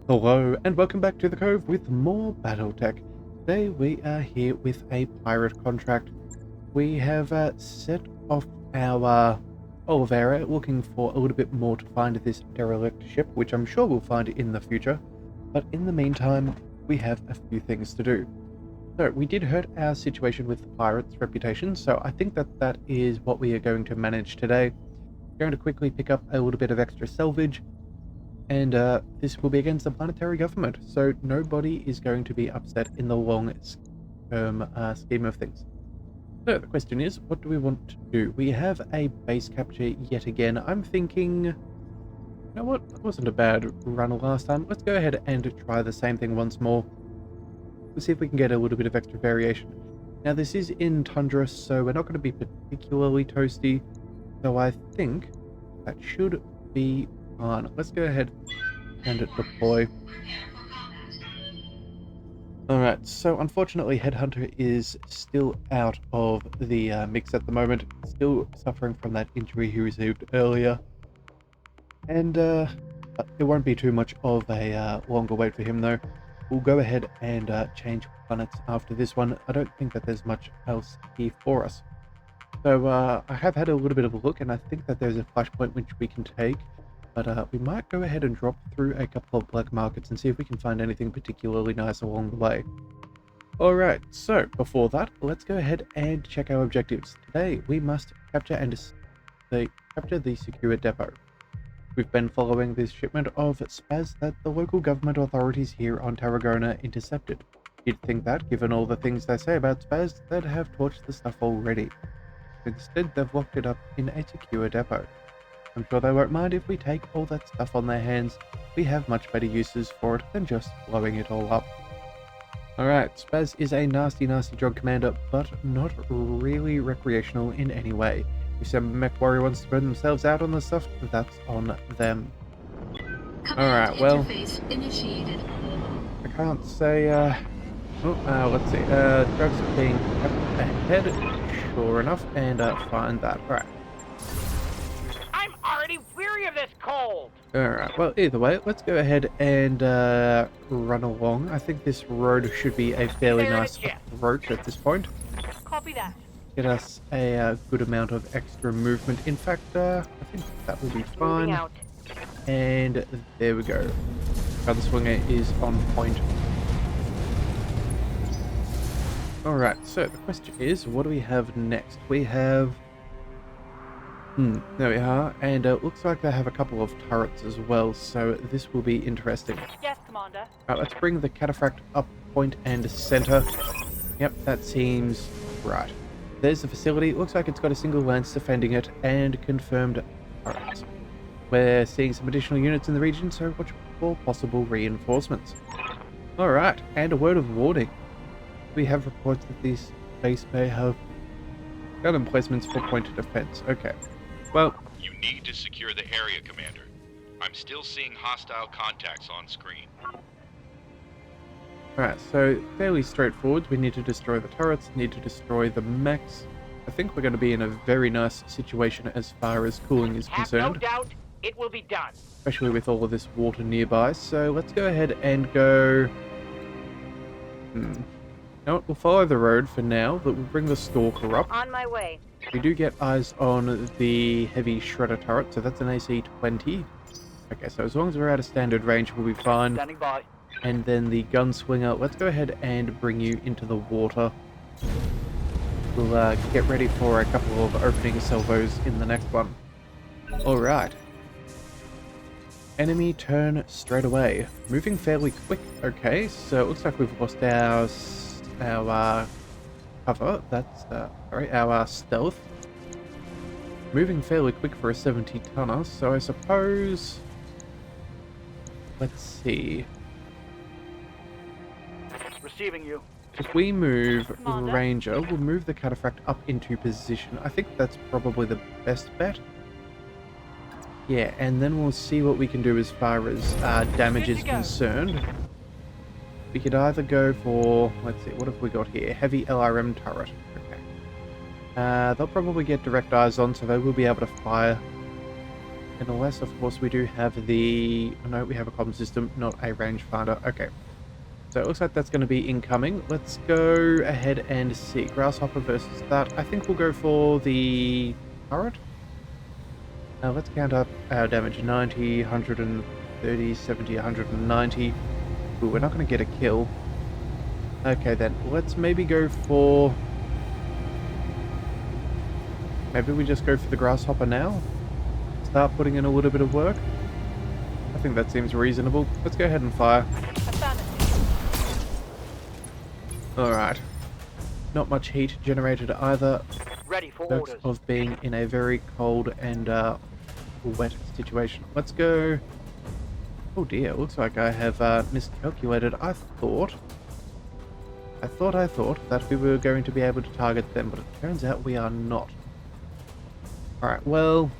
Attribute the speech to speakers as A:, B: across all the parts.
A: Hello and welcome back to the Cove with more Battletech. Today we are here with a pirate contract. We have set off our Olivera looking for a little bit more to find this derelict ship, which I'm sure we'll find in the future. But in the meantime, we have a few things to do. So we did hurt our situation with the pirates' reputation, so I think that is what we are going to manage today. Going to quickly pick up a little bit of extra salvage. And this will be against the planetary government, so nobody is going to be upset in the long-term scheme of things. So the question is, what do we want to do? We have a base capture yet again. I'm thinking, you know what? That wasn't a bad run last time. Let's go ahead and try the same thing once more. Let's see if we can get a little bit of extra variation. Now this is in tundra, so we're not going to be particularly toasty. So I think that should be on. Let's go ahead and deploy. Alright, so unfortunately Headhunter is still out of the mix at the moment, still suffering from that injury he received earlier. And it won't be too much of a longer wait for him though. We'll go ahead and change planets after this one. I don't think that there's much else here for us. So I have had a little bit of a look and I think that there's a flashpoint which we can take. But we might go ahead and drop through a couple of black markets and see if we can find anything particularly nice along the way. Alright, so before that, let's go ahead and check our objectives. Today, we must capture the secure depot. We've been following this shipment of spaz that the local government authorities here on Tarragona intercepted. You'd think that, given all the things they say about spaz, they'd have torched the stuff already. Instead, they've locked it up in a secure depot. I'm sure they won't mind if we take all that stuff on their hands. We have much better uses for it than just blowing it all up. Alright, Spaz is a nasty drug commander, but not really recreational in any way. If some MechWarrior wants to burn themselves out on the stuff, that's on them. Alright, well,
B: initiated.
A: I can't say, let's see, drugs are being kept ahead, sure enough, and find that. Alright.
C: Already weary of this cold.
A: Alright, well, either way, let's go ahead and run along. I think this road should be a fairly nice approach at this point.
C: Copy that.
A: Get us a good amount of extra movement. In fact, I think that will be fine.
C: Out.
A: And there we go. Gunslinger is on point. Alright, so the question is, what do we have next? We have... there we are, and it looks like they have a couple of turrets as well, so this will be interesting.
C: Yes, Commander.
A: Alright, let's bring the cataphract up point and center. Yep, that seems right. There's the facility. It looks like it's got a single lance defending it and confirmed turrets. We're seeing some additional units in the region, so watch for possible reinforcements. Alright, and a word of warning. We have reports that this base may have gun emplacements for point of defense. Okay. Well,
D: you need to secure the area, Commander. I'm still seeing hostile contacts on screen.
A: Alright, so fairly straightforward. We need to destroy the turrets, need to destroy the mechs. I think we're going to be in a very nice situation as far as cooling is concerned.
C: No doubt it will be done.
A: Especially with all of this water nearby. So let's go ahead and go... No, we'll follow the road for now, but we'll bring the Stalker up.
C: On my way.
A: We do get eyes on the heavy shredder turret, so that's an AC-20. Okay, so as long as we're out of standard range, we'll be fine.
C: Standing by.
A: And then the gunslinger, let's go ahead and bring you into the water. We'll get ready for a couple of opening salvos in the next one. Alright. Enemy turn straight away. Moving fairly quick. Okay, so it looks like we've lost our cover. That's our stealth. Moving fairly quick for a 70-tonner, so I suppose... Let's see.
C: Receiving you.
A: If we move
C: Commander.
A: Ranger, we'll move the cataphract up into position. I think that's probably the best bet. Yeah, and then we'll see what we can do as far as damage is concerned. We could either go for, let's see, what have we got here? Heavy LRM turret. Okay. They'll probably get direct eyes on, so they will be able to fire. Unless, of course, we do have the... Oh, no, we have a comm system, not a rangefinder. Okay. So it looks like that's going to be incoming. Let's go ahead and see. Grasshopper versus that. I think we'll go for the turret. Now let's count up our damage. 90, 130, 70, 190. Ooh, we're not going to get a kill. Okay then, let's maybe go for... Maybe we just go for the Grasshopper now? Start putting in a little bit of work? I think that seems reasonable. Let's go ahead and fire. Alright. Not much heat generated either.
C: Ready for
A: Perks
C: orders.
A: of being in a very cold and wet situation. Let's go... Oh dear, looks like I have miscalculated. I thought that we were going to be able to target them, but it turns out we are not. Alright, well...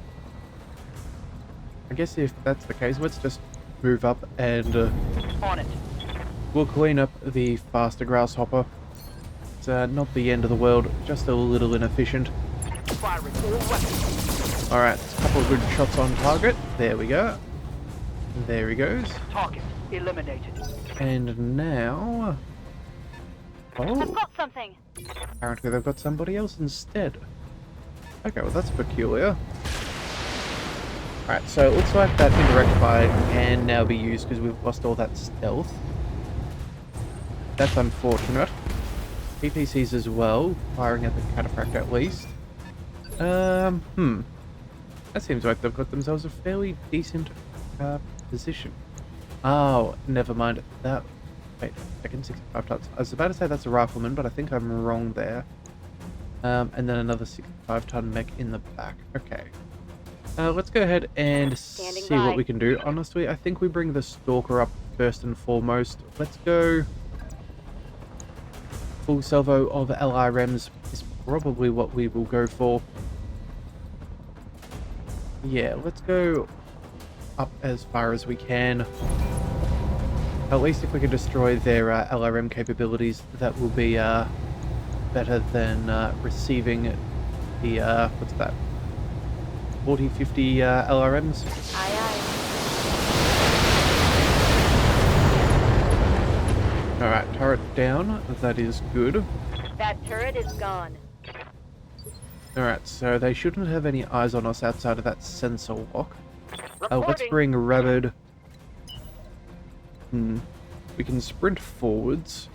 A: I guess if that's the case, let's just move up and
C: On it.
A: we'll clean up the faster Grasshopper. It's not the end of the world, just a little inefficient.
C: Firing all weapons.
A: Alright, a couple of good shots on target. There we go. There he goes.
C: Target eliminated.
A: And now...
B: I've
A: Oh,
B: got something.
A: apparently they've got somebody else instead. Okay, well that's peculiar. Alright, so it looks like that indirect fire can now be used because we've lost all that stealth. That's unfortunate. PPCs as well, firing at the cataphract at least. That seems like they've got themselves a fairly decent position. Oh, never mind. That... Wait, second 65 tons. I was about to say that's a rifleman, but I think I'm wrong there. And then another 65-ton mech in the back. Okay. Let's go ahead and
B: Standing
A: see
B: by.
A: what we can do. Honestly, I think we bring the Stalker up first and foremost. Let's go... Full salvo of LRMs is probably what we will go for. Yeah, let's go up as far as we can. At least if we can destroy their LRM capabilities, that will be better than receiving the, what's that? 40, 50 LRMs.
B: Aye, aye.
A: Alright, turret down. That is good.
B: That turret is gone.
A: Alright, so they shouldn't have any eyes on us outside of that sensor lock. Let's
C: Reporting.
A: bring Rabid. We can sprint forwards.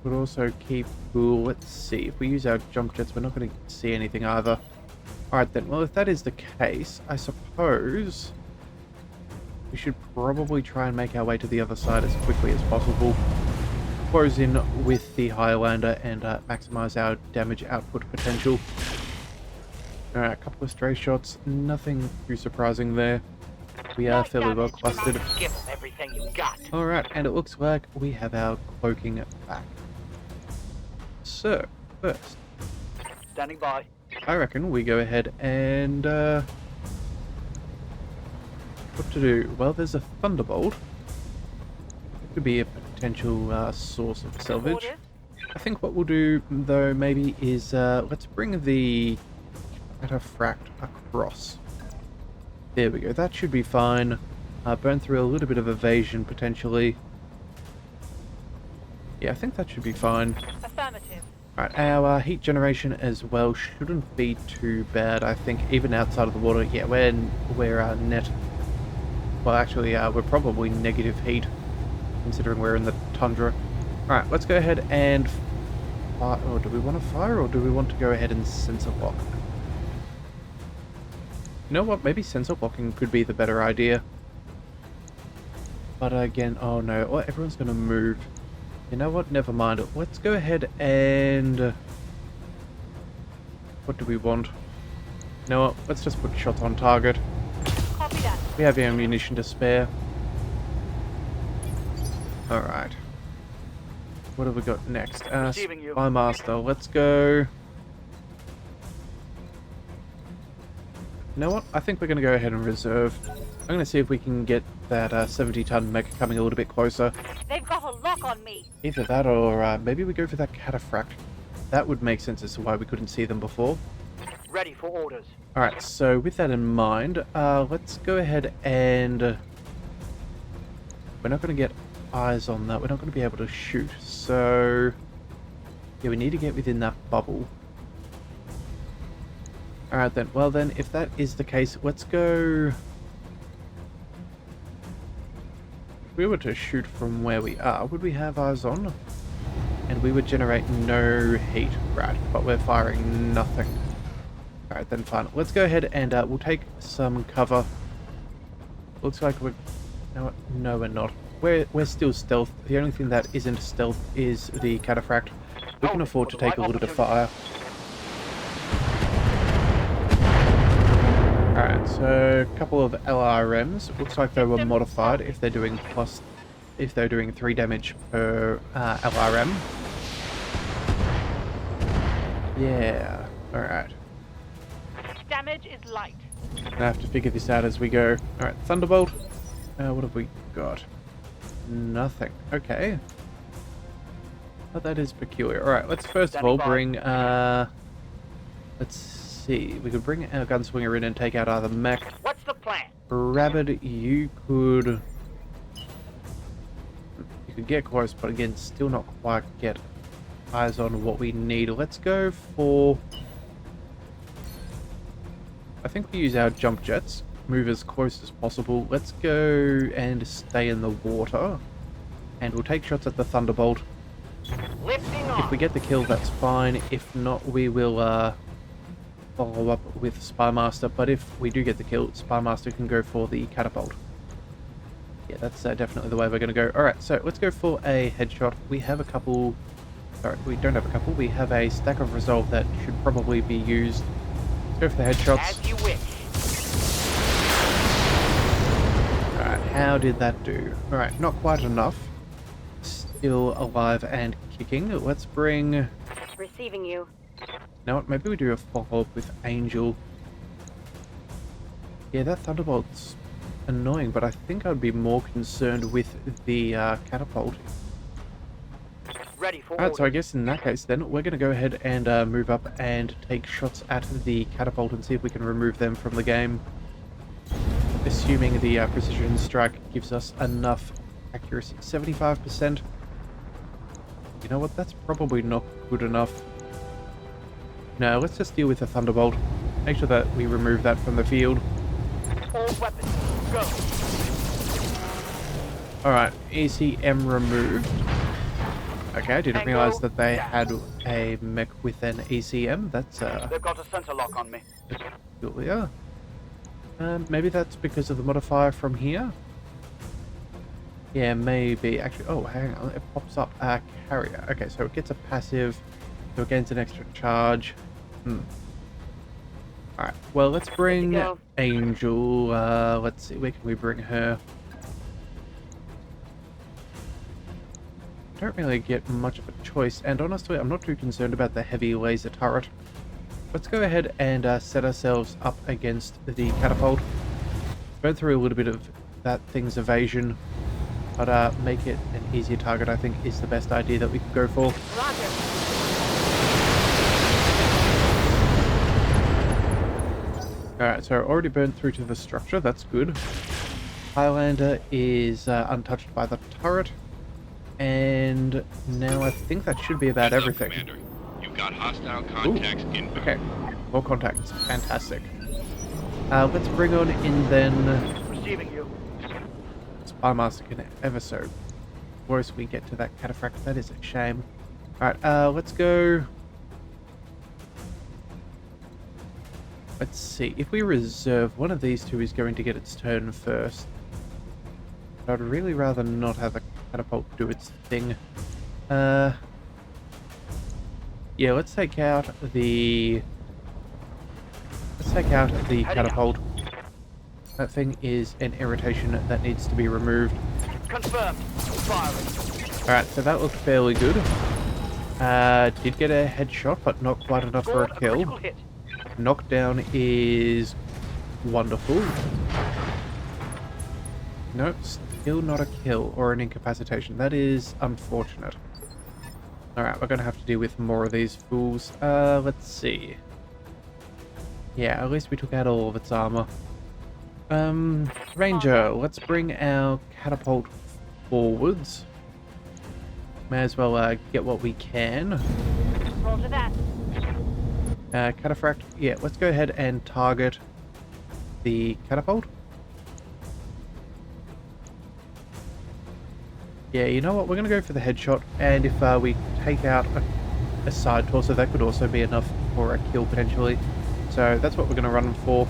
A: But also keep cool. Let's see. If we use our jump jets, we're not going to see anything either. Alright then, well if that is the case, I suppose we should probably try and make our way to the other side as quickly as possible. Close in with the Highlander and maximize our damage output potential. Alright, a couple of stray shots, nothing too surprising there. We are fairly well clustered.
C: Give them everything you got.
A: Alright, and it looks like we have our cloaking back. So, first,
C: Standing by.
A: I reckon we go ahead and, what to do? Well, there's a Thunderbolt. It could be a potential source of salvage.
C: Order.
A: I think what we'll do, though, maybe is, let's bring the cataphract across. There we go, that should be fine. Burn through a little bit of evasion, potentially. Yeah, I think that should be fine.
C: Affirmative.
A: Right, our heat generation as well shouldn't be too bad, I think, even outside of the water. Yeah, we're net... Well, actually, we're probably negative heat, considering we're in the tundra. Alright, let's go ahead and... Fire. Oh, do we want to fire, or do we want to go ahead and sensor lock? You know what, maybe sensor locking could be the better idea. But again, oh no, oh, everyone's going to move. You know what? Never mind. Let's go ahead and... What do we want? You know what? Let's just put shots on target.
B: Copy that.
A: We have ammunition to spare. Alright. What have we got next?
C: Receiving you.
A: Spy Master. Let's go... You know what? I think we're going to go ahead and reserve. I'm going to see if we can get that 70-ton mech coming a little bit closer.
B: They've got a lock on me.
A: Either that or maybe we go for that cataphract. That would make sense as to why we couldn't see them before.
C: Ready for orders.
A: Alright, so with that in mind, let's go ahead and... we're not going to get eyes on that. We're not going to be able to shoot. So... yeah, we need to get within that bubble. Alright then. Well then, if that is the case, let's go... if we were to shoot from where we are, would we have eyes on? And we would generate no heat, right? But we're firing nothing. Alright then, fine. Let's go ahead and we'll take some cover. Looks like we're... no, we're not. We're still stealth. The only thing that isn't stealth is the cataphract. We can afford to take a little bit of fire. Alright, so a couple of LRMs. Looks like they were modified if they're doing 3 damage per LRM. Yeah, alright.
B: Damage is light.
A: Gonna have to figure this out as we go. Alright, Thunderbolt. What have we got? Nothing. Okay. Oh, that is peculiar. Alright, let's first of all bring, let's see. We could bring our gunswinger in and take out either Mech.
C: What's the plan?
A: Rabbit, you could get close, but again, still not quite get eyes on what we need. Let's go for... I think we use our jump jets. Move as close as possible. Let's go and stay in the water. And we'll take shots at the Thunderbolt.
C: Lifting off.
A: If we get the kill, that's fine. If not, we will follow up with Spymaster. But if we do get the kill, Spymaster can go for the catapult. Yeah, that's definitely the way we're going to go. Alright, so let's go for a headshot. We have a couple... sorry, we don't have a couple. We have a stack of resolve that should probably be used. Let's go for the headshots.
C: As you wish.
A: Alright, how did that do? Alright, not quite enough. Still alive and kicking. Let's bring...
B: Receiving you.
A: you know what, maybe we do a follow-up with Angel. Yeah, that Thunderbolt's annoying, but I think I'd be more concerned with the catapult.
C: Ready for
A: Alright, so I
C: orders.
A: guess in that case then, we're going to go ahead and move up and take shots at the catapult and see if we can remove them from the game. Assuming the precision strike gives us enough accuracy. 75%. You know what, that's probably not good enough. No, let's just deal with the Thunderbolt. Make sure that we remove that from the field.
C: All weapons, go.
A: Alright, ECM removed. Okay, I didn't
C: Tango
A: realize that they
C: down.
A: had a mech with an ECM. That's
C: They've got a center lock on me.
A: peculiar. Maybe that's because of the modifier from here? Yeah, maybe. Actually, oh, hang on. It pops up a carrier. Okay, so it gets a passive, so it gains an extra charge. Alright, well, let's bring
B: go.
A: Angel. Let's see, where can we bring her? Don't really get much of a choice, and honestly, I'm not too concerned about the heavy laser turret. Let's go ahead and set ourselves up against the catapult. Burn through a little bit of that thing's evasion, but make it an easier target, I think, is the best idea that we could go for.
B: Roger.
A: Alright, so already burned through to the structure, that's good. Highlander is untouched by the turret. And now I think that should be about
D: Heads up,
A: everything.
D: Commander. You've got hostile contacts inbound.
A: Okay, more contacts. Fantastic. Let's bring on in then...
C: Receiving you.
A: Spymaster can ever so close we get to that cataphract. That is a shame. Alright, let's go... Let's see. If we reserve, one of these two is going to get its turn first. I'd really rather not have the catapult do its thing. Yeah, let's take out the... let's take out the catapult. That thing is an irritation that needs to be removed.
C: Confirmed. Firing.
A: Alright, so that looked fairly good. Did get a headshot, but not quite enough for
C: Scored
A: a
C: a
A: kill.
C: critical hit.
A: Knockdown is wonderful. Nope, still not a kill or an incapacitation. That is unfortunate. Alright, we're going to have to deal with more of these fools. Let's see. Yeah, at least we took out all of its armor. Ranger, let's bring our catapult forwards. May as well get what we can.
B: Roger that.
A: Cataphract, yeah, let's go ahead and target the catapult. Yeah, you know what? We're going to go for the headshot, and if we take out a side torso, that could also be enough for a kill potentially. So that's what we're going to run for.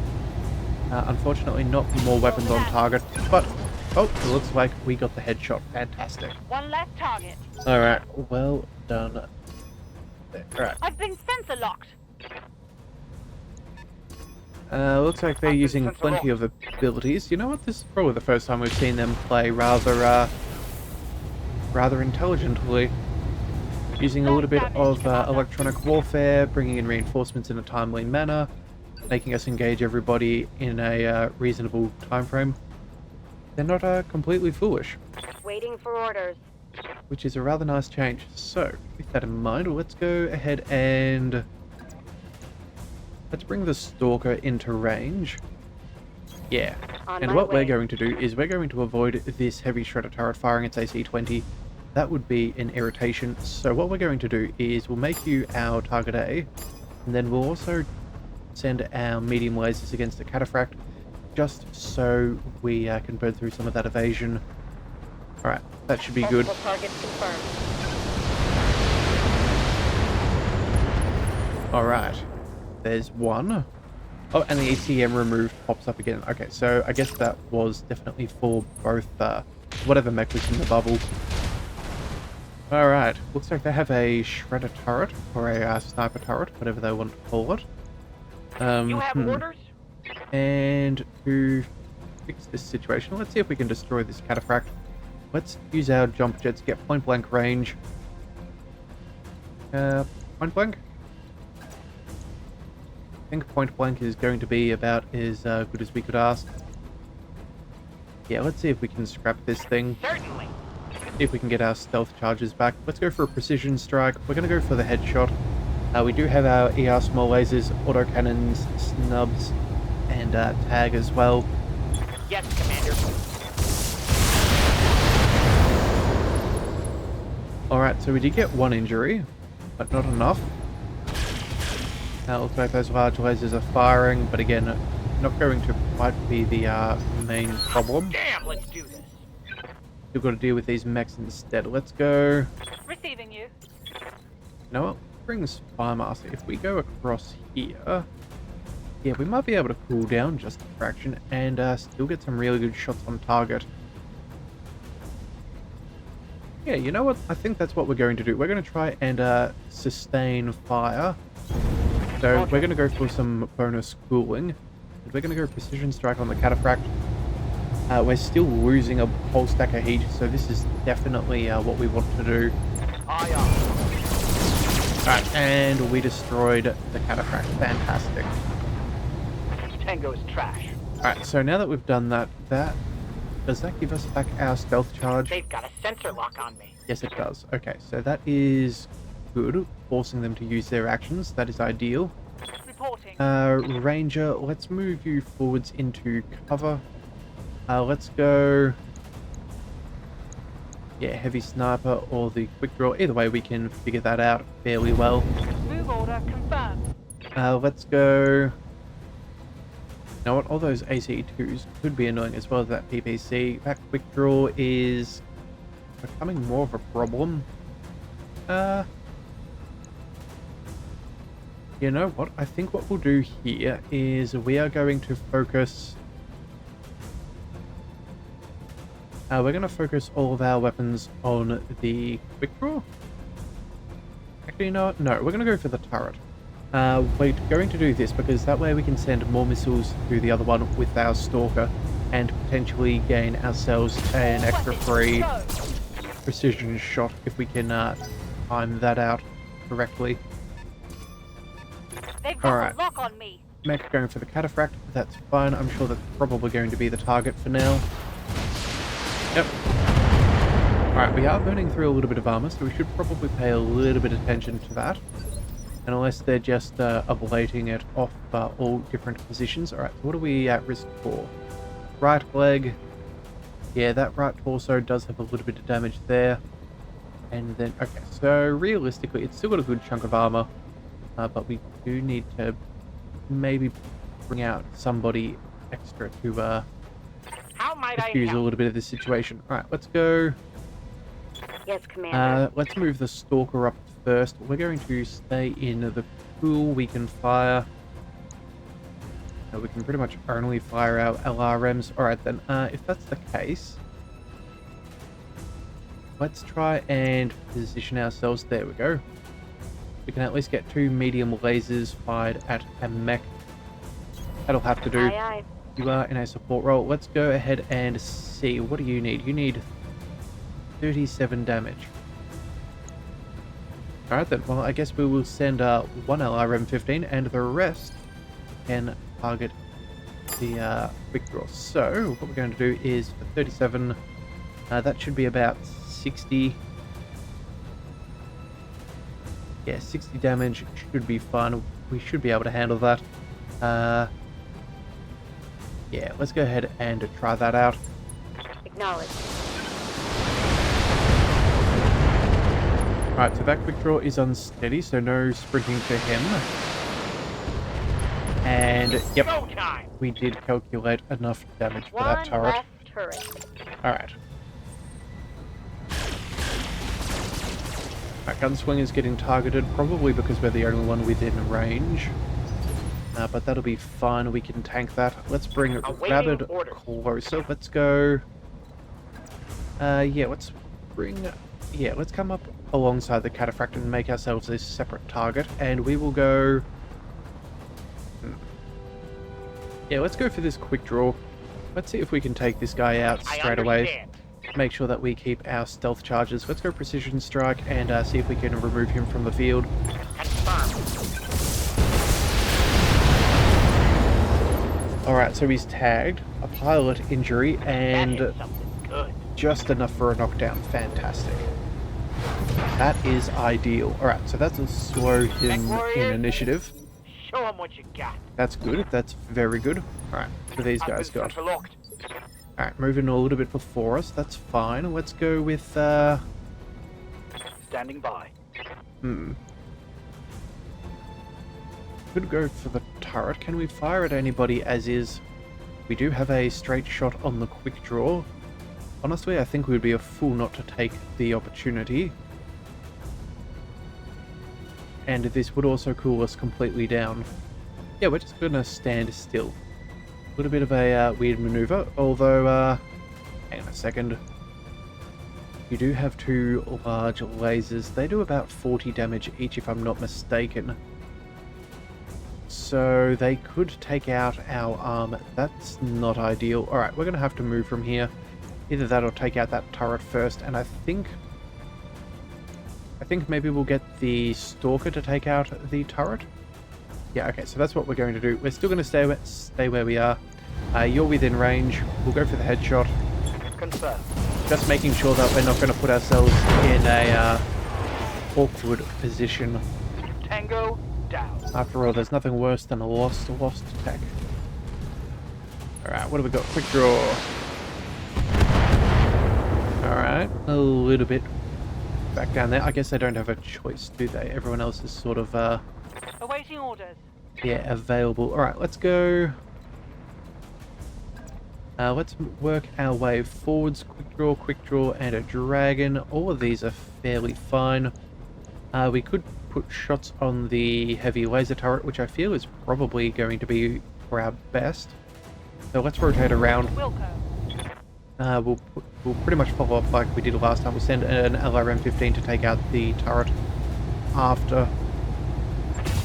A: Unfortunately, not more weapons on target, but oh, it looks like we got the headshot. Fantastic.
B: One less target.
A: All right, well done. There. All right.
B: I've been sensor locked.
A: Looks like they're using plenty of abilities. You know what? This is probably the first time we've seen them play rather intelligently. Using a little bit of electronic warfare, bringing in reinforcements in a timely manner, making us engage everybody in a reasonable time frame. They're not completely foolish,
B: Waiting for orders.
A: which is a rather nice change. So, with that in mind, let's go ahead and let's bring the Stalker into range. Yeah,
B: On
A: and
B: my
A: what we're
B: way.
A: going to do is we're going to avoid this heavy shredder turret firing its AC-20. That would be an irritation. So what we're going to do is we'll make you our target A, and then we'll also send our medium lasers against the cataphract, just so we can burn through some of that evasion. Alright, that should be good.
B: Multiple targets confirmed.
A: Alright, there's one. Oh, and the ECM removed pops up again. Okay, so I guess that was definitely for both whatever mech was in the bubble. Alright, looks like they have a shredder turret, or a sniper turret, whatever they want to call it.
C: You have orders?
A: And to fix this situation, let's see if we can destroy this cataphract. Let's use our jump jets, get point blank range. Point blank? I think point blank is going to be about as good as we could ask. Yeah, let's see if we can scrap this thing.
C: Certainly.
A: See if we can get our stealth charges back. Let's go for a precision strike. We're going to go for the headshot. We do have our ER small lasers, autocannons, snubs, and tag as well.
C: Yes, Commander.
A: Alright, so we did get one injury, but not enough. Looks like those large lasers are firing, but again, not going to quite be the main problem.
C: Damn, let's do this.
A: We've got to deal with these mechs instead. Let's go.
B: Receiving you.
A: You know what? Bring Spymaster. If we go across here, yeah, we might be able to cool down just a fraction and still get some really good shots on target. Yeah, you know what? I think that's what we're going to do. We're going to try and sustain fire. So we're going to go for some bonus cooling. And we're going to go precision strike on the cataphract. We're still losing a whole stack of heat, so this is definitely what we want to do.
C: Aye,
A: Alright, and we destroyed the cataphract. Fantastic.
C: Tango's trash.
A: Alright, so now that we've done that, does that give us back our stealth charge?
C: They've got a sensor lock on me.
A: Yes, it does. Okay, so that is good. Forcing them to use their actions. That is ideal.
B: Reporting.
A: Ranger, let's move you forwards into cover. Let's go... Yeah, heavy sniper or the quick draw. Either way, we can figure that out fairly well.
B: Move order confirmed.
A: Let's go... You know what? All those AC2s could be annoying as well as that PPC. That quick draw is becoming more of a problem. You know what? I think what we'll do here is we are going to focus... we're going to focus all of our weapons on the quick draw. Actually, no, we're going to go for the turret. We're going to do this because that way we can send more missiles to the other one with our stalker and potentially gain ourselves an extra free
B: Go.
A: precision shot if we can time that out correctly.
B: They've got
A: Alright.
B: a lock on me.
A: Mech going for the cataphract, that's fine. I'm sure that's probably going to be the target for now. Yep. Alright, we are burning through a little bit of armor, so we should probably pay a little bit of attention to that. unless they're just ablating it off all different positions. Alright, so what are we at risk for? Right leg. Yeah, that right torso does have a little bit of damage there. And then, okay, so realistically, it's still got a good chunk of armor. But we do need to maybe bring out somebody extra to
C: How might I
A: diffuse a
C: help?
A: little bit of this situation. Alright, let's go.
E: Yes, Commander.
A: Let's move the Stalker up first. We're going to stay in the pool. We can fire. No, we can pretty much only fire our LRMs. Alright then, if that's the case, let's try and position ourselves. There we go. We can at least get 2 medium lasers fired at a mech. That'll have to do.
E: Aye, aye.
A: You are in a support role. Let's go ahead and see. What do you need? You need 37 damage. Alright then, well I guess we will send 1 LRM-15 and the rest can target the quick draw. So, what we're going to do is for 37, that should be about 60. Yeah, 60 damage should be fine. We should be able to handle that. Yeah, let's go ahead and try that out.
E: Acknowledged.
A: Alright, so that quick draw is unsteady, so no sprinting to him. And, yep,
C: Go time!
A: we did calculate enough damage for that
E: One
A: turret.
E: less turret.
A: Alright. Our gunswing is getting targeted, probably because we're the only one within range. But that'll be fine, we can tank that. Let's bring
C: Awaiting
A: Rabid
C: orders.
A: closer. Let's go... yeah, let's bring... Yeah, let's come up alongside the Cataphract and make ourselves a separate target. And we will go... Yeah, let's go for this quick draw. Let's see if we can take this guy out
C: I
A: straight away.
C: understand.
A: Make sure that we keep our stealth charges. Let's go precision strike and see if we can remove him from the field.
C: Confirmed.
A: Alright, so he's tagged. A pilot injury
C: That
A: and
C: is something good.
A: just enough for a knockdown. Fantastic. That is ideal. Alright, so that's a slow him
C: MechWarriors.
A: in initiative.
C: Show them what you got.
A: That's good. That's very good. Alright, so these guys got.
C: Locked.
A: Alright, moving a little bit before us. That's fine. Let's go with,
C: Standing by.
A: Could go for the turret. Can we fire at anybody as is? We do have a straight shot on the quick draw. Honestly, I think we would be a fool not to take the opportunity. And this would also cool us completely down. Yeah, we're just gonna stand still. A little bit of a weird maneuver, although, hang on a second. You do have 2 large lasers. They do about 40 damage each, if I'm not mistaken. So they could take out our armor. That's not ideal. Alright, we're going to have to move from here. Either that or take out that turret first. And I think maybe we'll get the Stalker to take out the turret. Yeah, okay, so that's what we're going to do. We're still going to stay where we are. You're within range. We'll go for the headshot.
C: Confirmed.
A: Just making sure that we're not going to put ourselves in a awkward position.
C: Tango down.
A: After all, there's nothing worse than a lost attack. Alright, what have we got? Quick draw. Alright, a little bit back down there. I guess they don't have a choice, do they? Everyone else is sort of,
B: Awaiting orders.
A: yeah, available. Alright, let's go. Let's work our way forwards. Quick draw, and a dragon. All of these are fairly fine. We could put shots on the heavy laser turret, which I feel is probably going to be for our best. So let's rotate around.
B: Wilco.
A: We'll pretty much follow up like we did last time. We'll send an LRM-15 to take out the turret after.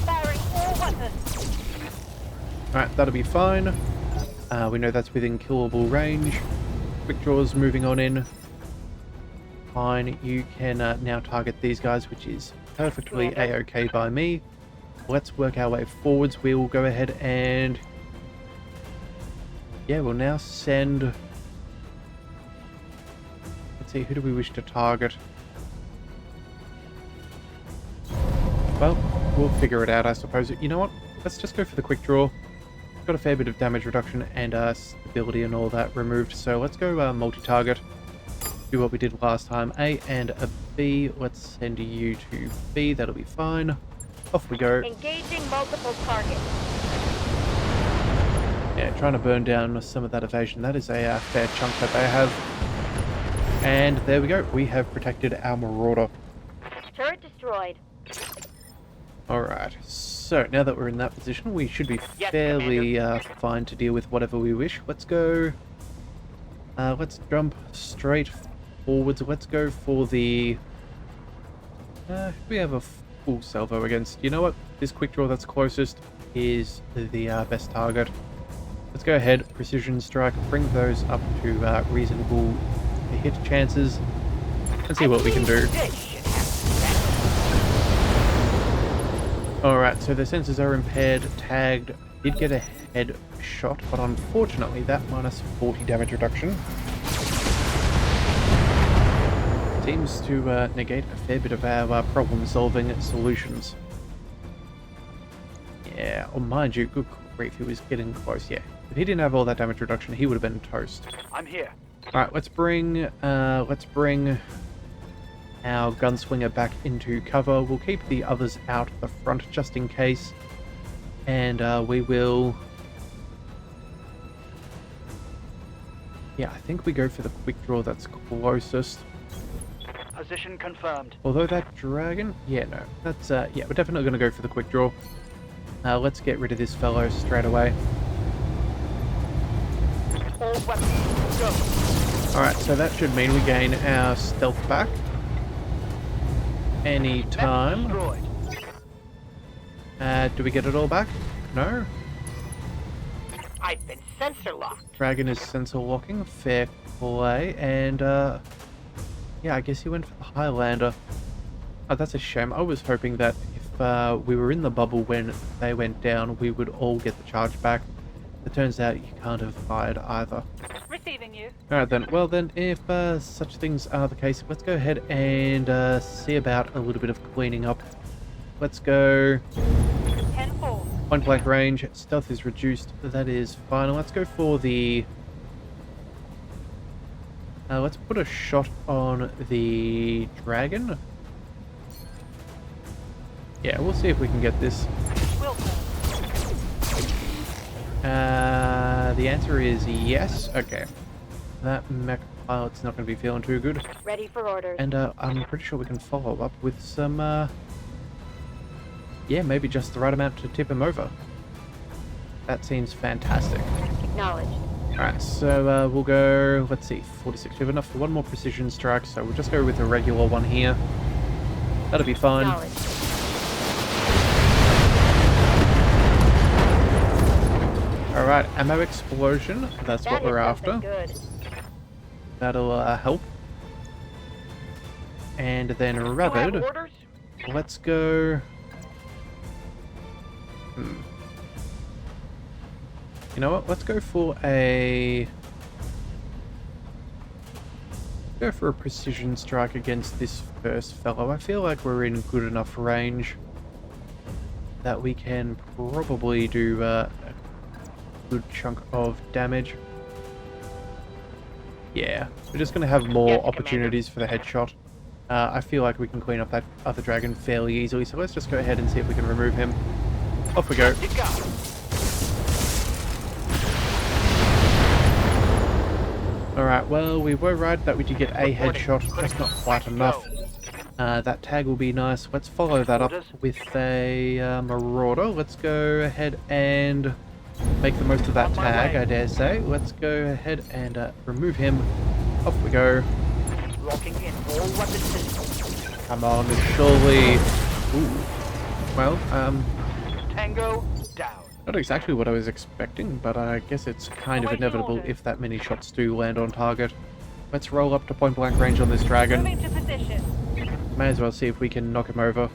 B: Firing all weapons.
A: Alright, that'll be fine. We know that's within killable range. Quick draws moving on in. Fine, you can now target these guys, which is perfectly a-okay by me. Let's work our way forwards. We will go ahead and... yeah, we'll now send... let's see, who do we wish to target? Well, we'll figure it out, I suppose. You know what? Let's just go for the quick draw. Got a fair bit of damage reduction and stability and all that removed, so let's go multi-target. Do what we did last time. A and a B. Let's send you to B. That'll be fine. Off we go.
E: Engaging multiple targets.
A: Yeah, trying to burn down some of that evasion. That is a fair chunk that they have. And there we go. We have protected our Marauder.
E: Turret destroyed.
A: Alright, so now that we're in that position, we should be
C: Yes,
A: fairly fine to deal with whatever we wish. Let's go... let's jump straight forwards. Let's go for the... we have a full salvo against... You know what? This quick draw that's closest is the best target. Let's go ahead, precision strike, bring those up to reasonable hit chances, and see what we can do. Alright, so the sensors are impaired, tagged, did get a head shot, but unfortunately that minus 40 damage reduction seems to negate a fair bit of our problem-solving solutions. Yeah, oh mind you, good grief, he was getting close, yeah. If he didn't have all that damage reduction, he would have been toast.
C: I'm here.
A: Alright, let's bring our gunslinger back into cover. We'll keep the others out the front just in case. And we will... Yeah, I think we go for the quick draw that's closest.
C: Position confirmed.
A: Although that dragon... Yeah, no. That's, yeah, we're definitely going to go for the quick draw. Let's get rid of this fellow straight away.
C: All weapons, go.
A: Alright, so that should mean we gain our stealth back. Any time.
C: Destroyed.
A: Do we get it all back? No?
C: I've been sensor locked.
A: Dragon is sensor locking. Fair play. And, yeah, I guess he went for the Highlander. Oh, that's a shame. I was hoping that if we were in the bubble when they went down, we would all get the charge back. It turns out you can't have fired either.
B: Receiving you.
A: Alright then, well then, if such things are the case, let's go ahead and see about a little bit of cleaning up. Let's go
B: 10-4.
A: point blank range, stealth is reduced, that is fine. Let's go for the... let's put a shot on the dragon. Yeah, we'll see if we can get this.
B: Wilson.
A: The answer is yes. Okay. That mech pilot's not going to be feeling too good.
E: Ready for orders.
A: And I'm pretty sure we can follow up with some, yeah, maybe just the right amount to tip him over. That seems fantastic.
E: Acknowledged.
A: Alright, so we'll go, let's see, 46. We have enough for one more precision strike, so we'll just go with a regular one here. That'll be fine.
E: Acknowledged.
A: Alright, ammo explosion. That's what we're after.
E: Good.
A: That'll help. And then
C: Do I have
A: Rabid.
C: orders?
A: Let's go... You know what? Let's go for a... Go for a precision strike against this first fellow. I feel like we're in good enough range that we can probably do a good chunk of damage. Yeah, we're just going to have more
C: Yes,
A: opportunities for the headshot. I feel like we can clean up that other dragon fairly easily, so let's just go ahead and see if we can remove him. Off we go.
C: You got it.
A: Alright, well, we were right that we did get a
C: Reporting.
A: headshot. That's not quite enough. That tag will be nice. Let's follow that up with a Marauder. Let's go ahead and make the most of that
C: On my
A: tag,
C: way.
A: I dare say. Let's go ahead and remove him. Off we go.
C: Locking in all weapon systems.
A: Come on, surely. Ooh. Well,
C: Tango down.
A: not exactly what I was expecting, but I guess it's kind of
B: Awaiting
A: inevitable
B: orders.
A: if that many shots do land on target. Let's roll up to point blank range on this dragon.
B: Moving to position.
A: May as well see if we can knock him over.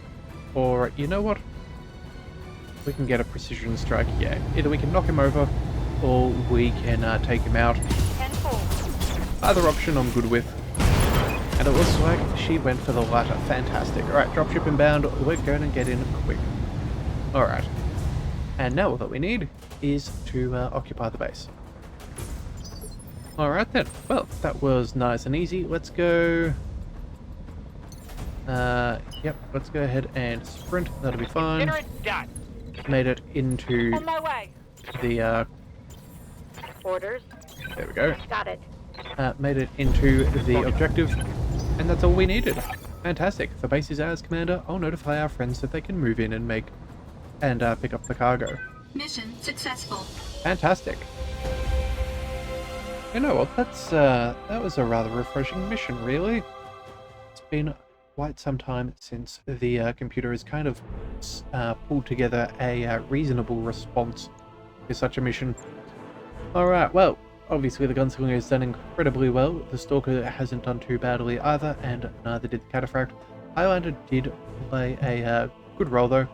A: Or, you know what? We can get a precision strike, yeah. Either we can knock him over, or we can take him out.
B: 10-4.
A: Either option I'm good with. And it looks like she went for the latter. Fantastic. Alright, dropship inbound. We're going to get in quick. Alright. And now all that we need is to occupy the base. Alright then. Well, that was nice and easy. Let's go... yep, let's go ahead and sprint. That'll be fine.
C: Consider it done.
A: Made it into
B: On my way.
A: the,
E: Orders.
A: there we go.
E: Got it.
A: Made it into the objective. And that's all we needed. Fantastic. The base is ours, Commander. I'll notify our friends so they can move in and pick up the cargo.
F: Mission successful.
A: Fantastic. You know what? That was a rather refreshing mission, really. It's been quite some time since the computer has kind of pulled together a reasonable response to such a mission. Alright, well, obviously the Gunslinger has done incredibly well. The Stalker hasn't done too badly either, and neither did the Cataphract. Highlander did play a good role, though.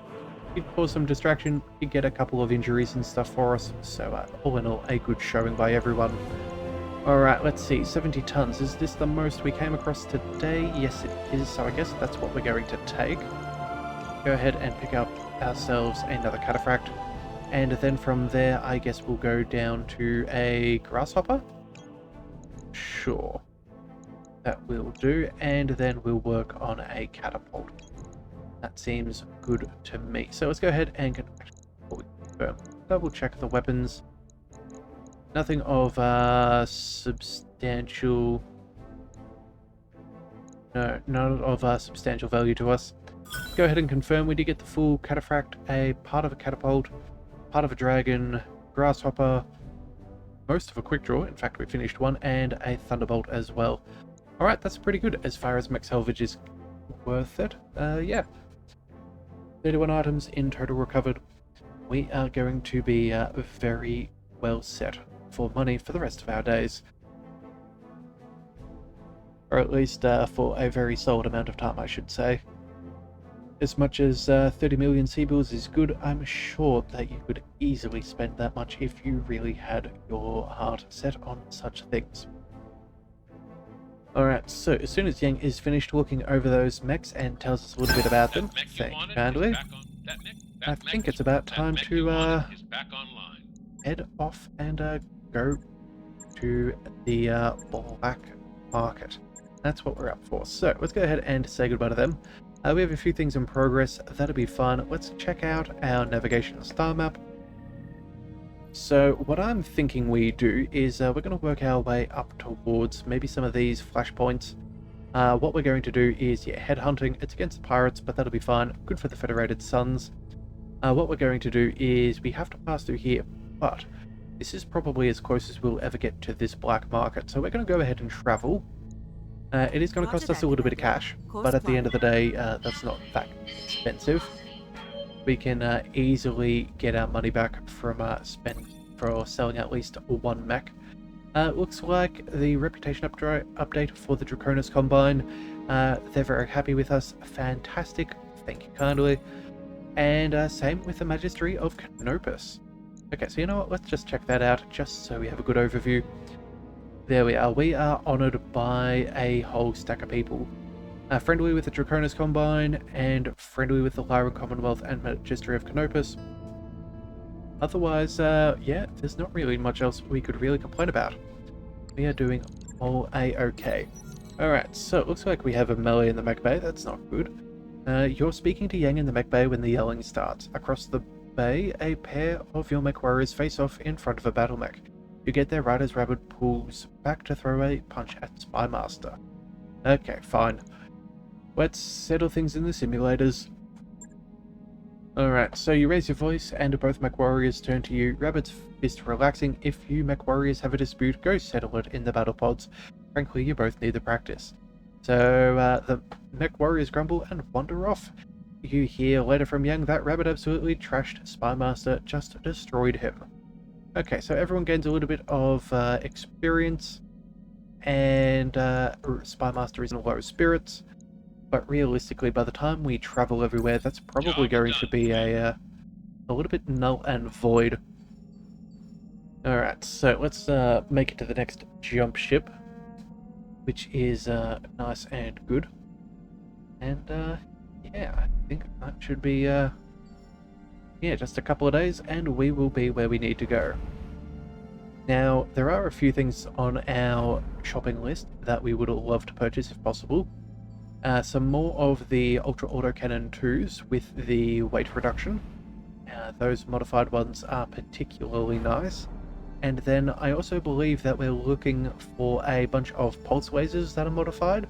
A: Did cause some distraction, did get a couple of injuries and stuff for us, so all in all, a good showing by everyone. Alright, let's see, 70 tons. Is this the most we came across today? Yes, it is, so I guess that's what we're going to take. Go ahead and pick up ourselves another Cataphract. And then from there, I guess we'll go down to a Grasshopper? Sure. That will do, and then we'll work on a Catapult. That seems good to me. So let's go ahead and double check the weapons. Nothing of substantial... No, none of substantial value to us. Go ahead and confirm we did get the full Cataphract, a part of a Catapult, part of a Dragon, Grasshopper, most of a Quick Draw, in fact we finished one, and a Thunderbolt as well. Alright, that's pretty good as far as mech salvage is worth it. Yeah. 31 items in total recovered. We are going to be very well set for money for the rest of our days. Or at least for a very solid amount of time, I should say. As much as 30 million Sea-Bills is good, I'm sure that you could easily spend that much if you really had your heart set on such things. Alright, so as soon as Yang is finished looking over those mechs and tells us a little bit about them, thank you kindly, I think it's about time to head off and go to the black market. That's what we're up for. So let's go ahead and say goodbye to them. We have a few things in progress. That'll be fun. Let's check out our navigation star map. So what I'm thinking we do is we're going to work our way up towards maybe some of these flashpoints. What we're going to do is, yeah, headhunting. It's against the pirates, but that'll be fine. Good for the Federated Suns. What we're going to do is we have to pass through here, but this is probably as close as we'll ever get to this black market. So we're going to go ahead and travel. It is going to cost us a little bit of cash, but at the end of the day, that's not that expensive. We can easily get our money back from selling at least one mech. Looks like the reputation update for the Draconis Combine, they're very happy with us. Fantastic, thank you kindly. And same with the Magistry of Canopus. Okay, so you know what, let's just check that out, just so we have a good overview. There we are, we are honoured by a whole stack of people. Friendly with the Draconis Combine, and friendly with the Lyran Commonwealth and Magistry of Canopus. Otherwise, yeah, there's not really much else we could really complain about. We are doing all a-okay. Alright, so it looks like we have a melee in the mech bay, that's not good. You're speaking to Yang in the mech bay when the yelling starts. Across the bay, a pair of your MechWarriors face off in front of a BattleMech. You get there right as Rabbit pulls back to throw a punch at Spymaster. Okay, fine. Let's settle things in the simulators. Alright, so you raise your voice and both MechWarriors turn to you. Rabbit's fist relaxing. If you MechWarriors have a dispute, go settle it in the battle pods. Frankly, you both need the practice. So the MechWarriors grumble and wander off. You hear later from Yang that Rabbit absolutely trashed Spymaster, just destroyed him. Okay, so everyone gains a little bit of experience, and Spymaster is in low spirits. But realistically, by the time we travel everywhere, that's probably going to be a little bit null and void. Alright, so let's make it to the next jump ship, which is nice and good. And yeah, I think that should be yeah, just a couple of days and we will be where we need to go. Now, there are a few things on our shopping list that we would love to purchase if possible. Some more of the Ultra Autocannon 2s with the weight reduction. Those modified ones are particularly nice. And then I also believe that we're looking for a bunch of pulse lasers that are modified.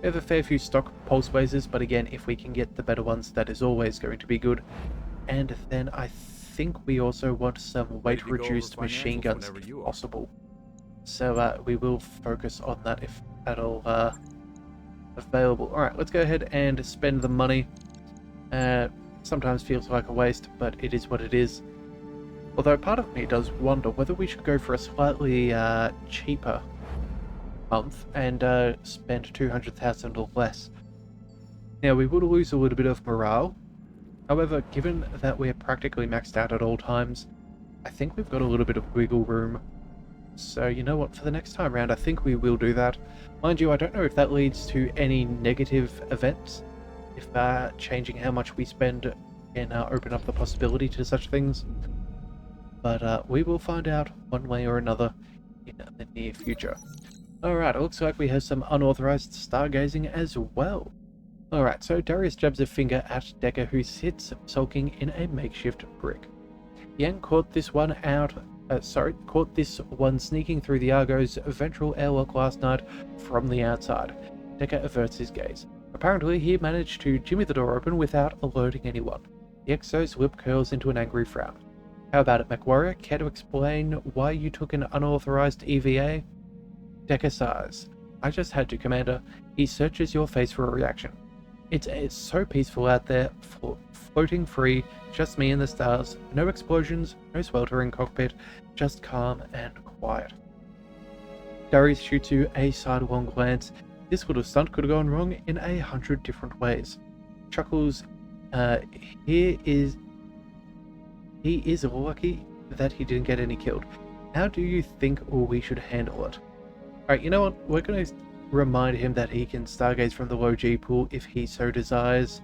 A: We have a fair few stock pulse lasers, but again, if we can get the better ones, that is always going to be good. And then I think we also want some weight reduced machine guns if possible. So we will focus on that if at all available. Alright, let's go ahead and spend the money. Sometimes feels like a waste, but it is what it is. Although part of me does wonder whether we should go for a slightly cheaper month and spend 200,000 or less. Now, we would lose a little bit of morale. However, given that we're practically maxed out at all times, I think we've got a little bit of wiggle room. So, you know what, for the next time round, I think we will do that. Mind you, I don't know if that leads to any negative events. If changing how much we spend can open up the possibility to such things. But we will find out one way or another in the near future. Alright, it looks like we have some unauthorized stargazing as well. Alright, so Darius jabs a finger at Decker, who sits sulking in a makeshift brick. Yang caught this one sneaking through the Argo's ventral airlock last night from the outside. Decker averts his gaze. Apparently, he managed to jimmy the door open without alerting anyone. The Exo's lip curls into an angry frown. How about it, MechWarrior? Care to explain why you took an unauthorized EVA? Decker sighs. I just had to, Commander. He searches your face for a reaction. It's so peaceful out there, floating free, just me and the stars. No explosions, no sweltering cockpit, just calm and quiet. Darius shoots you a sidelong glance. This little stunt could have gone wrong in 100 different ways. Chuckles, he is lucky that he didn't get any killed. How do you think we should handle it? Alright, you know what? We're going to remind him that he can stargaze from the low G pool if he so desires.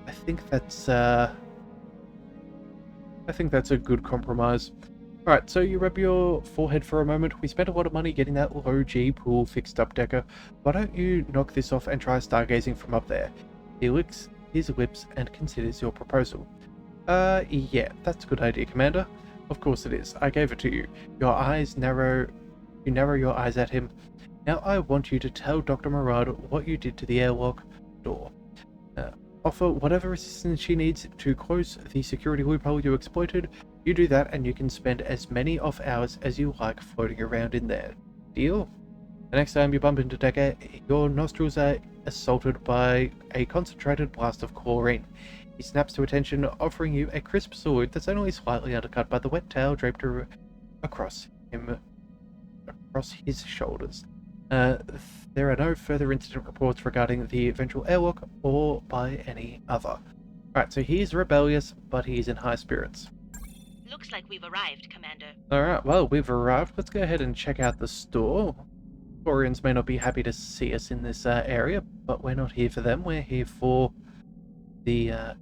A: I think that's a good compromise. Alright, so you rub your forehead for a moment. We spent a lot of money getting that low G pool fixed up, Decker. Why don't you knock this off and try stargazing from up there? He licks his lips and considers your proposal. Yeah, that's a good idea, Commander. Of course it is. I gave it to you. Your eyes narrow... You narrow your eyes at him. Now I want you to tell Dr. Murad what you did to the airlock door. Offer whatever assistance she needs to close the security loophole you exploited. You do that and you can spend as many off hours as you like floating around in there. Deal? The next time you bump into Decker, your nostrils are assaulted by a concentrated blast of chlorine. He snaps to attention, offering you a crisp salute that's only slightly undercut by the wet towel draped across his shoulders. There are no further incident reports regarding the ventral airlock or by any other. Alright, so he is rebellious, but he is in high spirits.
F: Looks like we've arrived, Commander.
A: Alright, well, we've arrived. Let's go ahead and check out the store. Quarians may not be happy to see us in this area, but we're not here for them. We're here for the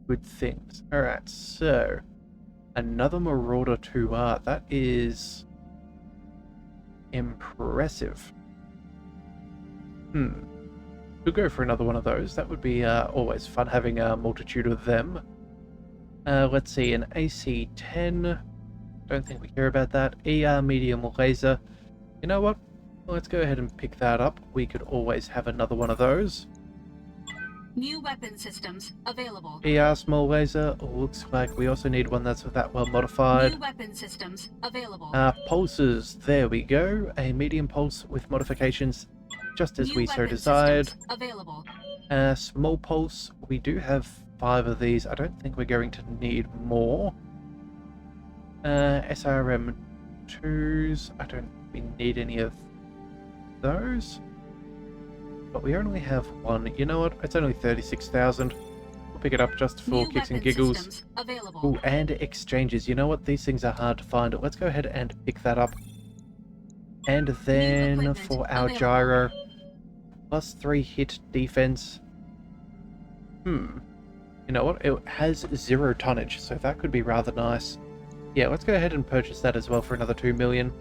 A: good things. Alright, so another Marauder 2R. That is impressive. We'll go for another one of those. That would be always fun, having a multitude of them. Let's see, an AC-10. Don't think we care about that. ER medium laser. You know what? Let's go ahead and pick that up. We could always have another one of those.
F: New weapon systems available.
A: ER small laser. Looks like we also need one that's that well modified.
F: New weapon systems available.
A: Pulses. There we go. A medium pulse with modifications, just as
F: New
A: we so
F: weapon
A: desired.
F: systems available.
A: Small pulse. We do have 5 of these. I don't think we're going to need more. SRM 2s. I don't think we need any of those. But we only have one. You know what? It's only 36,000. We'll pick it up just for
F: New
A: kicks and
F: weapon
A: giggles.
F: systems available.
A: Ooh, and exchanges. You know what? These things are hard to find. Let's go ahead and pick that up. And then
F: equipment
A: for our
F: available.
A: gyro, +3 hit defense. You You know what? It has 0 tonnage, so that could be rather nice. Yeah, let's go ahead and purchase that as well for another 2 million.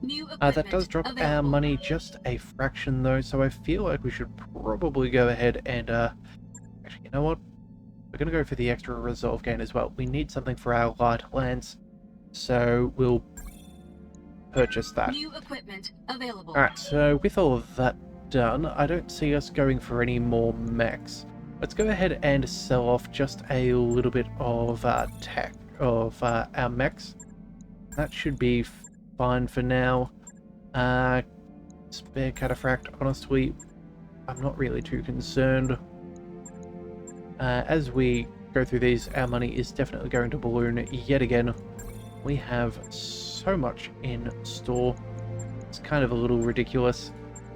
F: New
A: That
F: equipment
A: does drop our
F: available.
A: money just a fraction though, so I feel like we should probably go ahead and, actually, you know what? We're going to go for the extra resolve gain as well. We need something for our light lance, so we'll purchase that.
F: New equipment available.
A: Alright, so with all of that done, I don't see us going for any more mechs. Let's go ahead and sell off just a little bit of tech of our mechs. That should be fine for now. Spare cataphract, honestly, I'm not really too concerned. As we go through these, our money is definitely going to balloon yet again. We have so much in store. It's kind of a little ridiculous.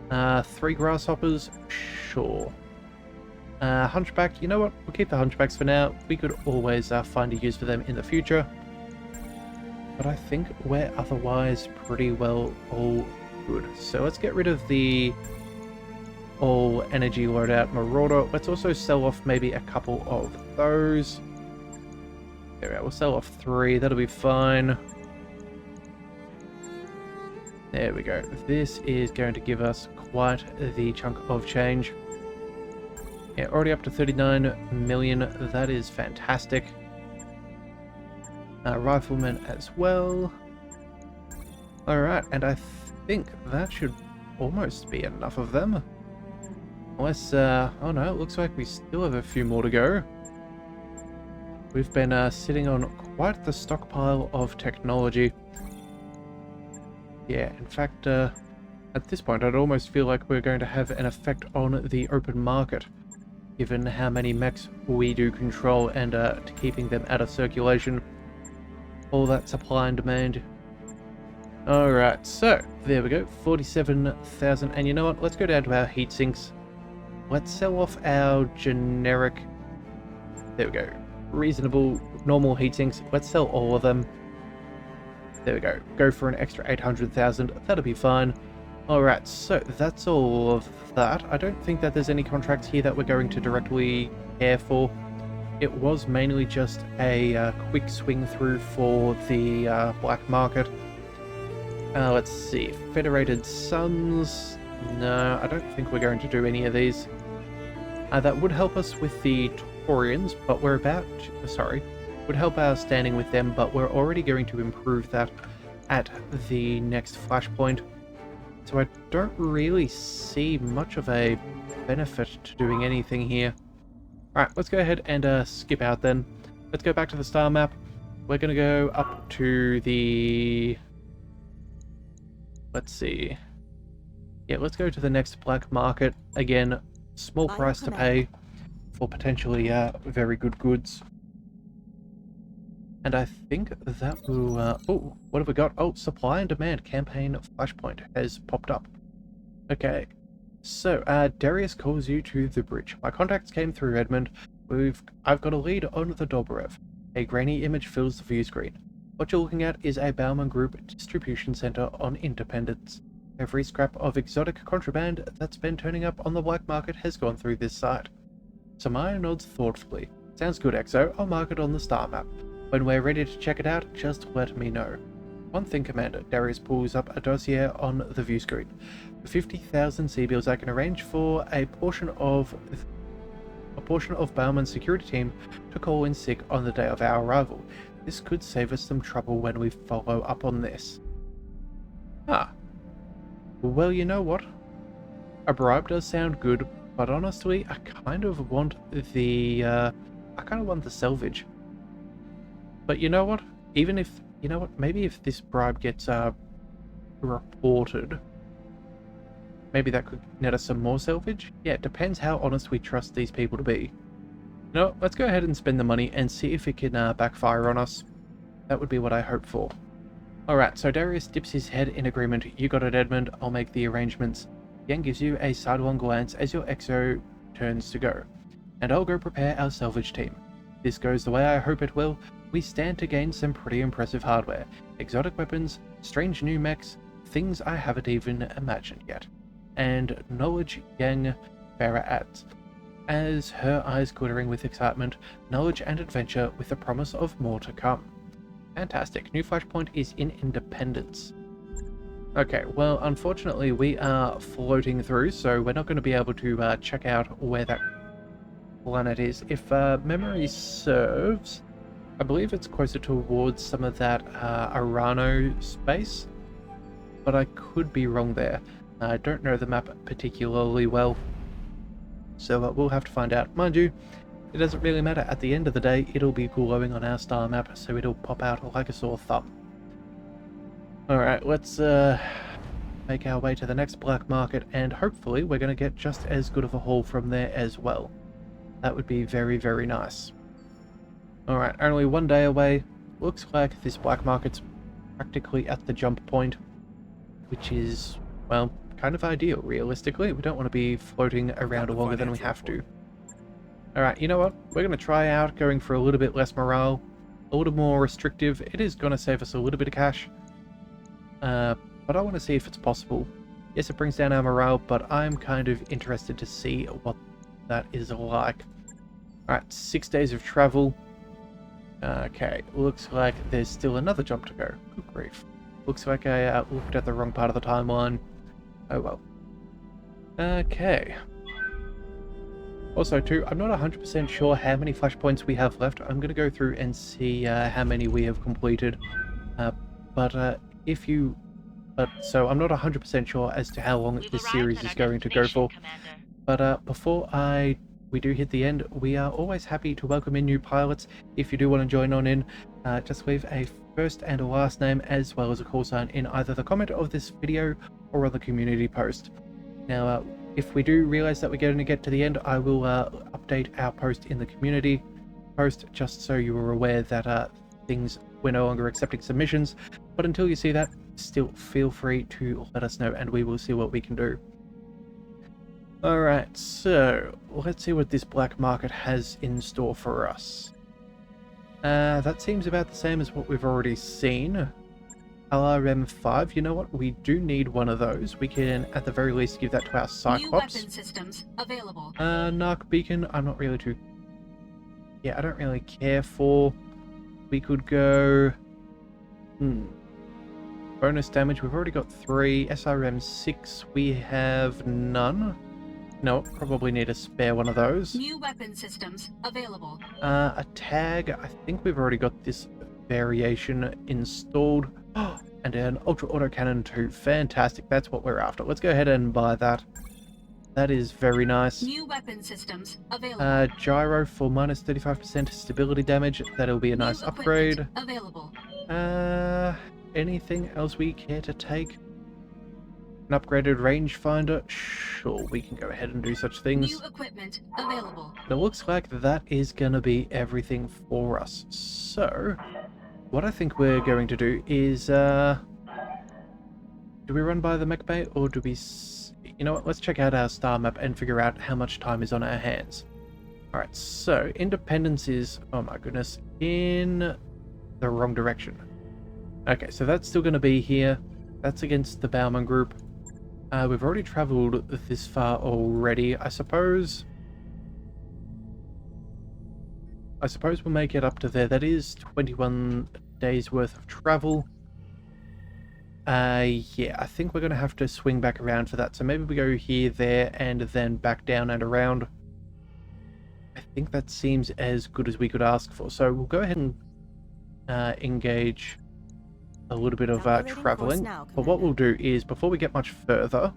A: 3 grasshoppers, sure. Hunchback, you know what? We'll keep the hunchbacks for now. We could always find a use for them in the future. But I think we're otherwise pretty well all good. So let's get rid of the all energy loadout marauder. Let's also sell off maybe a couple of those. There we go, we'll sell off 3, that'll be fine. There we go. This is going to give us quite the chunk of change. Yeah, already up to 39 million. That is fantastic. Riflemen as well. Alright, and I think that should almost be enough of them. Unless, oh no, it looks like we still have a few more to go. We've been sitting on quite the stockpile of technology. Yeah, in fact, at this point, I'd almost feel like we're going to have an effect on the open market, given how many mechs we do control and to keeping them out of circulation. All that supply and demand. Alright, so, there we go, 47,000, and you know what, let's go down to our heat sinks. Let's sell off our generic, there we go, reasonable, normal heat sinks. Let's sell all of them. There we go. Go for an extra 800,000. That'll be fine. Alright, so that's all of that. I don't think that there's any contracts here that we're going to directly care for. It was mainly just a quick swing through for the black market. Let's see. Federated Suns. No, I don't think we're going to do any of these. That would help us with the Taurians, but we're about to, sorry, would help our standing with them, but we're already going to improve that at the next flashpoint. So I don't really see much of a benefit to doing anything here. Alright, let's go ahead and skip out then. Let's go back to the star map. We're going to go up to the... Let's see. Yeah, let's go to the next black market. Again, small price to pay for potentially very good goods. And I think that will... oh, what have we got? Oh, supply and demand campaign flashpoint has popped up. Okay. So, Darius calls you to the bridge. My contacts came through, Edmund. I've got a lead on the Dobrev. A grainy image fills the view screen. What you're looking at is a Bauman Group distribution center on Independence. Every scrap of exotic contraband that's been turning up on the black market has gone through this site. Samaya nods thoughtfully. Sounds good, Exo. I'll mark it on the star map. When we're ready to check it out, just let me know. One thing, Commander. Darius pulls up a dossier on the view screen. For 50,000 C-bills, I can arrange for a portion of Bauman's security team to call in sick on the day of our arrival. This could save us some trouble when we follow up on this. Ah. Well, you know what? A bribe does sound good, but honestly, I kind of want the salvage. But you know what? Even if, you know what, maybe if this bribe gets reported, maybe that could net us some more salvage? Yeah, it depends how honest we trust these people to be. No, let's go ahead and spend the money and see if it can backfire on us. That would be what I hope for. Alright, so Darius dips his head in agreement. You got it, Edmund. I'll make the arrangements. Yang gives you a sidelong glance as your Exo turns to go. And I'll go prepare our salvage team. If this goes the way I hope it will, we stand to gain some pretty impressive hardware. Exotic weapons, strange new mechs, things I haven't even imagined yet. And knowledge Yang Farah adds. as her eyes glittering with excitement, knowledge and adventure with the promise of more to come. Fantastic. New flashpoint is in Independence. Okay, well, unfortunately we are floating through, so we're not going to be able to check out where that planet is. If memory serves, I believe it's closer towards some of that Arano space, but I could be wrong there. I don't know the map particularly well, so we'll have to find out. Mind you, it doesn't really matter. At the end of the day, it'll be glowing on our star map, so it'll pop out like a sore thumb. Alright, let's make our way to the next black market, and hopefully we're going to get just as good of a haul from there as well. That would be very, very nice. Alright, only one day away. Looks like this black market's practically at the jump point, which is, well, kind of ideal, realistically. We don't want to be floating around longer than we have to. Alright, you know what? We're going to try out going for a little bit less morale, a little more restrictive. It is going to save us a little bit of cash, but I want to see if it's possible. Yes, it brings down our morale, but I'm kind of interested to see what that is like. Alright, 6 days of travel. Okay, looks like there's still another jump to go. Good grief. Looks like I looked at the wrong part of the timeline. Oh well. Okay. Also too, I'm not 100% sure how many flashpoints we have left. I'm going to go through and see how many we have completed. So I'm not 100% sure as to how long this series is going to go for. But before we do hit the end, we are always happy to welcome in new pilots. If you do want to join on in, just leave a first and a last name as well as a call sign in either the comment of this video or on the community post. Now, if we do realize that we're going to get to the end, I will update our post in the community post just so you are aware that we're no longer accepting submissions. But until you see that, still feel free to let us know and we will see what we can do. Alright, so let's see what this black market has in store for us. That seems about the same as what we've already seen. LRM5, you know what? We do need one of those. We can, at the very least, give that to our Cyclops.
F: New weapon systems available.
A: Narc Beacon, I'm not really too... Yeah, I don't really care for. We could go... Bonus damage, we've already got 3. SRM6, we have none. No, probably need a spare one of those.
F: New weapon systems available.
A: A tag, I think we've already got this variation installed. And an ultra autocannon too. Fantastic, that's what we're after. Let's go ahead and buy that. That is very nice.
F: New weapon systems available.
A: Gyro for minus 35% stability damage. That'll be a nice upgrade.
F: Available.
A: Anything else we care to take? An upgraded rangefinder? Sure, we can go ahead and do such things.
F: New equipment available.
A: It looks like that is going to be everything for us. So, what I think we're going to do is, do we run by the mech bay or do we... You know what, let's check out our star map and figure out how much time is on our hands. Alright, so Independence is, oh my goodness, in the wrong direction. Okay, so that's still going to be here. That's against the Bauman group. We've already travelled this far already. I suppose we'll make it up to there. That is 21 days worth of travel. Yeah, I think we're going to have to swing back around for that. So maybe we go here, there, and then back down and around. I think that seems as good as we could ask for. So we'll go ahead and engage a little bit of traveling. But what we'll do is, before we get much further,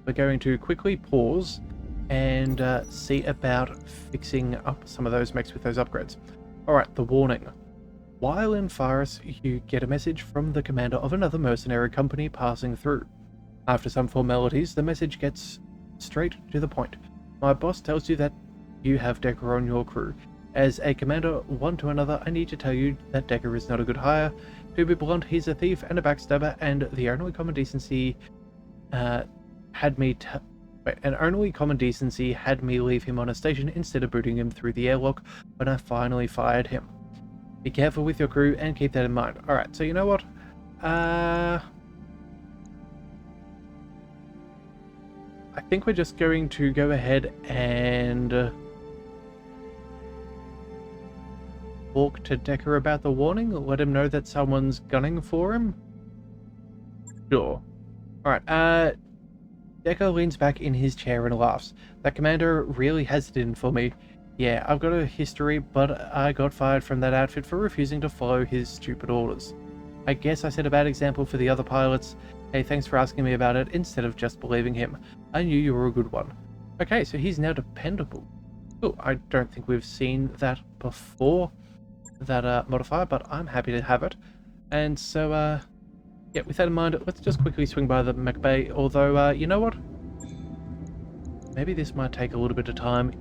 A: we're going to quickly pause and see about fixing up some of those mechs with those upgrades. Alright, the warning. While in Faris, you get a message from the commander of another mercenary company passing through. After some formalities, the message gets straight to the point. My boss tells you that you have Decker on your crew. As a commander one to another, I need to tell you that Decker is not a good hire. To be blunt, he's a thief and a backstabber, and the only common decency had me leave him on a station instead of booting him through the airlock when I finally fired him. Be careful with your crew and keep that in mind. Alright, so you know what? I I think we're just going to go ahead and talk to Decker about the warning, let him know that someone's gunning for him. Sure. Alright, Decker leans back in his chair and laughs. That commander really has it in for me. Yeah, I've got a history, but I got fired from that outfit for refusing to follow his stupid orders. I guess I set a bad example for the other pilots. Hey, thanks for asking me about it instead of just believing him. I knew you were a good one. Okay, so he's now dependable. Oh, I don't think we've seen that before, that modifier, but I'm happy to have it. And so, yeah, with that in mind, let's just quickly swing by the mech bay, although, you know what? Maybe this might take a little bit of time.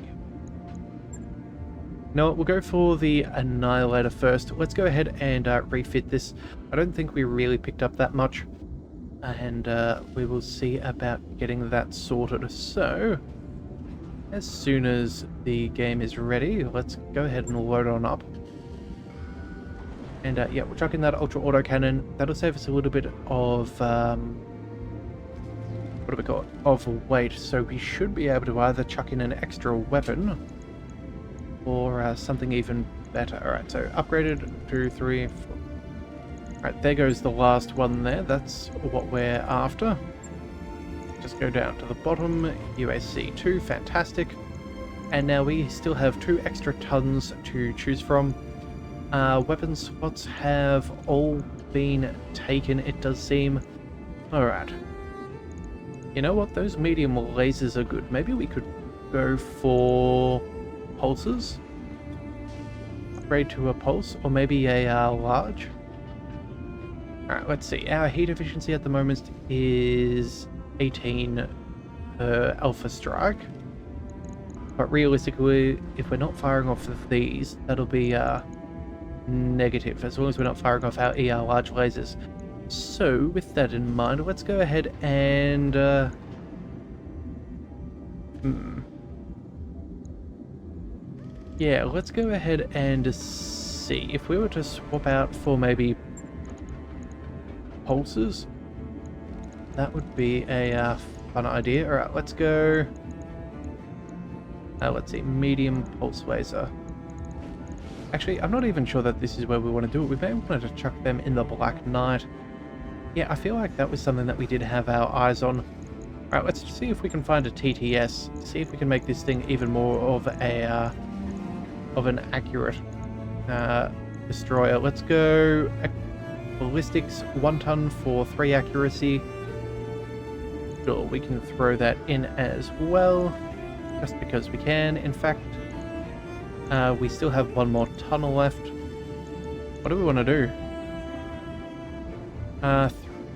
A: No, we'll go for the Annihilator first. Let's go ahead and refit this. I don't think we really picked up that much, and we will see about getting that sorted. So, as soon as the game is ready, let's go ahead and load on up. And yeah, we'll chuck in that ultra auto cannon. That'll save us a little bit of what do we call it? Of weight. So we should be able to either chuck in an extra weapon or something even better. Alright, so upgraded 2, 3, 4. Alright, there goes the last one there. That's what we're after. Just go down to the bottom. UAC 2, fantastic. And now we still have 2 extra tons to choose from. Weapon slots have all been taken, it does seem. Alright. You know what? Those medium lasers are good. Maybe we could go for pulses, upgrade to a pulse, or maybe a large. Alright, let's see. Our heat efficiency at the moment is 18 per alpha strike, but realistically, if we're not firing off of these, that'll be negative, as long as we're not firing off our ER large lasers. So with that in mind, let's go ahead and yeah, let's go ahead and see if we were to swap out for maybe pulses. That would be a fun idea. All right, let's go. Let's see, medium pulse laser. Actually, I'm not even sure that this is where we want to do it. We may want to chuck them in the Black Knight. Yeah, I feel like that was something that we did have our eyes on. Alright, let's see if we can find a TTS. See if we can make this thing even more of a an accurate destroyer. Let's go ballistics, 1 ton for 3 accuracy. Sure, we can throw that in as well, just because we can. In fact, we still have 1 more tunnel left. What do we want to do?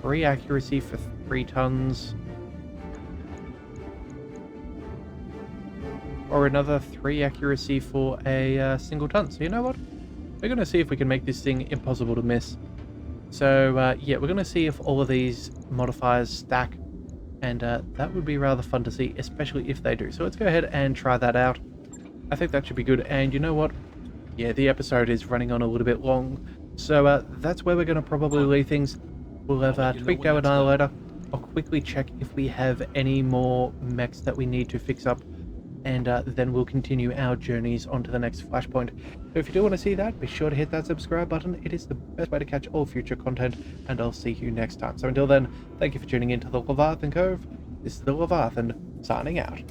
A: 3 accuracy for 3 tons. Or another 3 accuracy for a single ton. So you know what? We're going to see if we can make this thing impossible to miss. So yeah, we're going to see if all of these modifiers stack. And that would be rather fun to see, especially if they do. So let's go ahead and try that out. I think that should be good. And you know what? Yeah, the episode is running on a little bit long. So that's where we're going to probably leave things. We'll have tweaked our Annihilator. I'll quickly check if we have any more mechs that we need to fix up. And then we'll continue our journeys on to the next flashpoint. So if you do want to see that, be sure to hit that subscribe button. It is the best way to catch all future content. And I'll see you next time. So until then, thank you for tuning in to the Leviathan Cove. This is the Leviathan, signing out.